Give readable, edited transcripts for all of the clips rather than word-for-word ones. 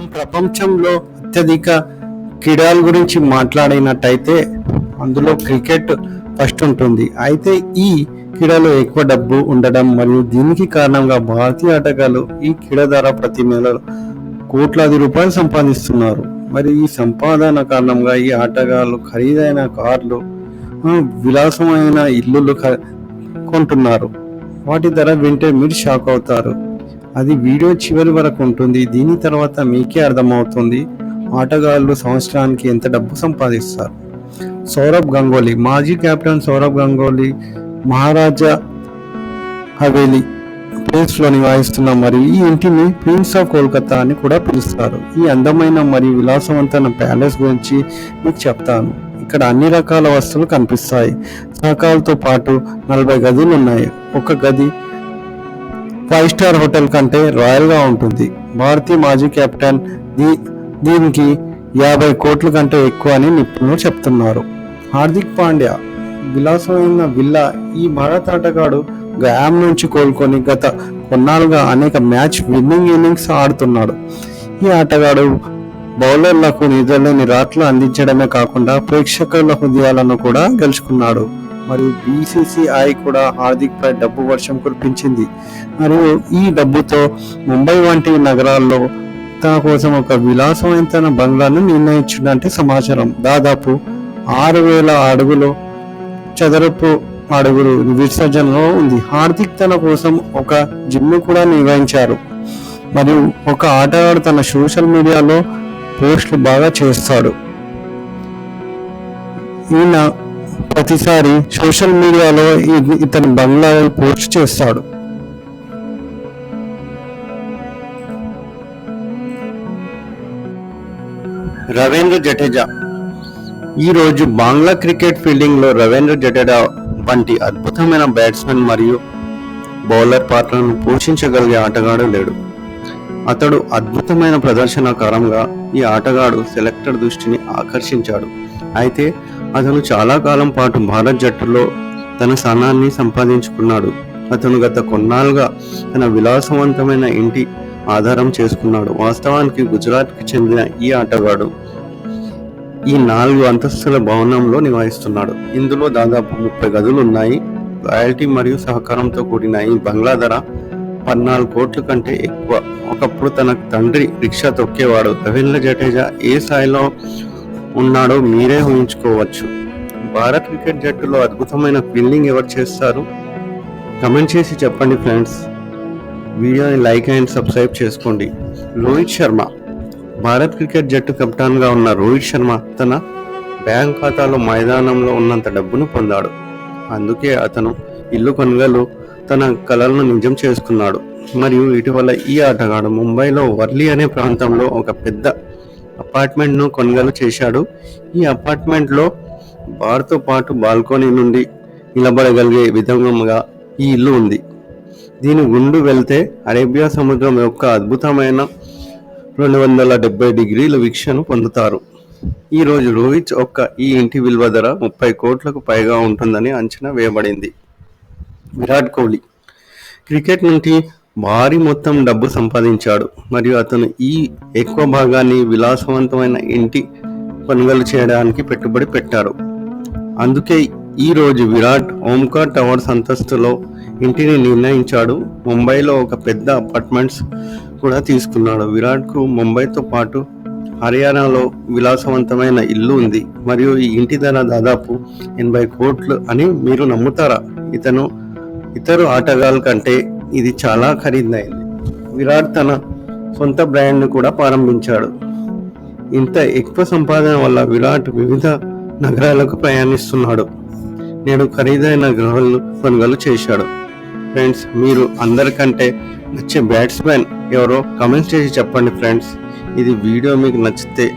మనం ప్రపంచంలో అత్యధిక క్రీడల గురించి మాట్లాడినట్టయితే అందులో క్రికెట్ ఫస్ట్ ఉంటుంది. అయితే ఈ క్రీడలో ఎక్కువ డబ్బు ఉండడం మరియు దీనికి కారణంగా భారతీయ ఆటగాళ్లు ఈ క్రీడ ద్వారా ప్రతి నెల కోట్లాది రూపాయలు సంపాదిస్తున్నారు. మరి ఈ సంపాదన కారణంగా ఈ ఆటగాళ్లు ఖరీదైన కార్లు, విలాసమైన ఇల్లులు కొంటున్నారు. వాటి ధర వింటే మీరు షాక్ అవుతారు. అది వీడియో చివరి వరకు ఉంటుంది. దీని తర్వాత మీకే అర్థమవుతుంది ఆటగాళ్లు సంవత్సరానికి ఎంత డబ్బు సంపాదిస్తారు. సౌరవ్ గంగోలీ, మాజీ కెప్టెన్ సౌరవ్ గంగోలీ మహారాజా హవేలీ ప్లేస్ లో నివాసిస్తున్న మరియు ఈ ఇంటిని ప్రిన్స్ ఆఫ్ కోల్కతా అని కూడా పిలుస్తారు. ఈ అందమైన మరియు విలాసవంతమైన ప్యాలెస్ గురించి మీకు చెప్తాను. ఇక్కడ అన్ని రకాల వస్తువులు కనిపిస్తాయి. సహకాలతో పాటు 40 గదులు ఉన్నాయి. ఒక గది 5 స్టార్ హోటల్ కంటే రాయల్ గా ఉంటుంది. భారతీయ మాజీ కెప్టెన్ దీనికి 50 కోట్ల కంటే ఎక్కువ అని నిపుణులు చెప్తున్నారు. హార్దిక్ పాండ్యా విలాసమైన విల్లా. ఈ భారత ఆటగాడు గాయం నుంచి కోలుకొని గత కొన్నాళ్ళుగా అనేక మ్యాచ్ విన్నింగ్ ఇన్నింగ్స్ ఆడుతున్నాడు. ఈ ఆటగాడు బౌలర్లకు నిద్రలేని రాట్లు అందించడమే కాకుండా ప్రేక్షకుల హృదయాలను కూడా గెలుచుకున్నాడు. మరియు BCCI కూడా హార్దిక్ పై డబ్బు వర్షం కురిపించింది. మరియు ఈ డబ్బుతో ముంబై వంటి నగరాల్లో తన కోసం ఒక విలాసవంతమైన బంగ్లాను నిర్ణయించినట్టు సమాచారం. దాదాపు 6,000 అడుగులు చదరపు అడుగులు విసర్జనలో ఉంది. హార్దిక్ తన కోసం ఒక జిమ్ కూడా నిర్వహించారు. మరియు ఒక ఆటగాడు తన సోషల్ మీడియాలో పోస్టులు బాగా చేస్తాడు. ఈయన ప్రతిసారి సోషల్ మీడియాలో ఇతని బంగ్లా పోస్ట్ చేస్తాడు. రవీంద్ర జడేజా. ఈ రోజు బంగ్లా క్రికెట్ ఫీల్డింగ్ లో రవీంద్ర జడేజా వంటి అద్భుతమైన బ్యాట్స్మెన్ మరియు బౌలర్ పాత్రను పోషించగలిగే ఆటగాడు లేడు. అతడు అద్భుతమైన ప్రదర్శనకారంగా ఈ ఆటగాడు సెలెక్టర్ దృష్టిని ఆకర్షించాడు. అయితే అతను చాలా కాలం పాటు భారత్ జట్టులో తన స్థానాన్ని సంపాదించుకున్నాడు. అతను గత కొన్నాళ్ళుగా తన విలాసవంతమైన ఇంటి ఆధారం చేసుకున్నాడు. వాస్తవానికి గుజరాత్కి చెందిన ఈ ఆటగాడు ఈ 4 అంతస్తుల భవనంలో నివసిస్తున్నాడు. ఇందులో దాదాపు 30 గదులు ఉన్నాయి. రాయల్టీ మరియు సహకారంతో కూడిన ఈ బంగ్లా ధర 14 కోట్ల కంటే ఎక్కువ. ఒకప్పుడు తన తండ్రి రిక్షా తొక్కేవాడు. రవీంద్ర జడేజా ఏ స్థాయిలో ఉన్నాడో మీరే ఊహించుకోవచ్చు. భారత్ క్రికెట్ జట్టులో అద్భుతమైన ఫీల్డింగ్ ఎవరు చేస్తారు? కమెంట్ చేసి చెప్పండి ఫ్రెండ్స్. వీడియోని లైక్ అండ్ సబ్స్క్రైబ్ చేసుకోండి. రోహిత్ శర్మ. భారత్ క్రికెట్ జట్టు కెప్టెన్ గా ఉన్న రోహిత్ శర్మ తన బ్యాంక్ ఖాతాలో మైదానంలో ఉన్నంత డబ్బును పొందాడు. అందుకే అతను ఇల్లు కొనుగోలు తన కలలను నిజం చేసుకున్నాడు. మరియు ఇటీవల ఈ ఆటగాడు ముంబైలో వర్లీ అనే ప్రాంతంలో ఒక పెద్ద అపార్ట్మెంట్ ను కొనుగోలు చేశాడు. ఈ అపార్ట్మెంట్ లో బార్ తో పాటు బాల్కనీ నుండి నిలబడగలిగే విధంగా ఈ ఇల్లు ఉంది. దీని గుండు వెళ్తే అరేబియా సముద్రం యొక్క అద్భుతమైన 270 డిగ్రీల వీక్షను పొందుతారు. ఈ రోజు రోహిత్ ఈ ఇంటి విలువ ధర 30 కోట్లకు పైగా ఉంటుందని అంచనా వేయబడింది. విరాట్ కోహ్లీ క్రికెట్ నుండి భారీ మొత్తం డబ్బు సంపాదించాడు మరియు అతను ఈ ఎక్కువ భాగాన్ని విలాసవంతమైన ఇంటి కొనుగోలు చేయడానికి పెట్టుబడి పెట్టాడు. అందుకే ఈ రోజు విరాట్ ఓంకార్ టవర్స్ అంతస్తులో ఇంటిని నిర్ణయించాడు. ముంబైలో ఒక పెద్ద అపార్ట్మెంట్స్ కూడా తీసుకున్నాడు. విరాట్కు ముంబైతో పాటు హర్యానాలో విలాసవంతమైన ఇల్లు ఉంది మరియు ఈ ఇంటి ధర దాదాపు 80 కోట్లు అని మీరు నమ్ముతారా? ఇతర ఆటగాళ్ళ కంటే ఇది చాలా ఖరీదైంది. విరాట్ తన సొంత బ్రాండ్ను కూడా ప్రారంభించాడు. ఇంత ఎక్కువ సంపాదన వల్ల విరాట్ వివిధ నగరాలకు ప్రయాణిస్తున్నాడు. నేడు ఖరీదైన గృహాలను కొనుగోలు చేశాడు. ఫ్రెండ్స్, మీరు అందరికంటే నచ్చే బ్యాట్స్మెన్ ఎవరో కామెంట్స్ చేసి చెప్పండి ఫ్రెండ్స్. ఇది వీడియో మీకు నచ్చితే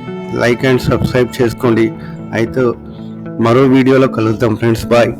లైక్ అండ్ సబ్స్క్రైబ్ చేసుకోండి. అయితే మరో వీడియోలో కలుద్దాం ఫ్రెండ్స్. బాయ్.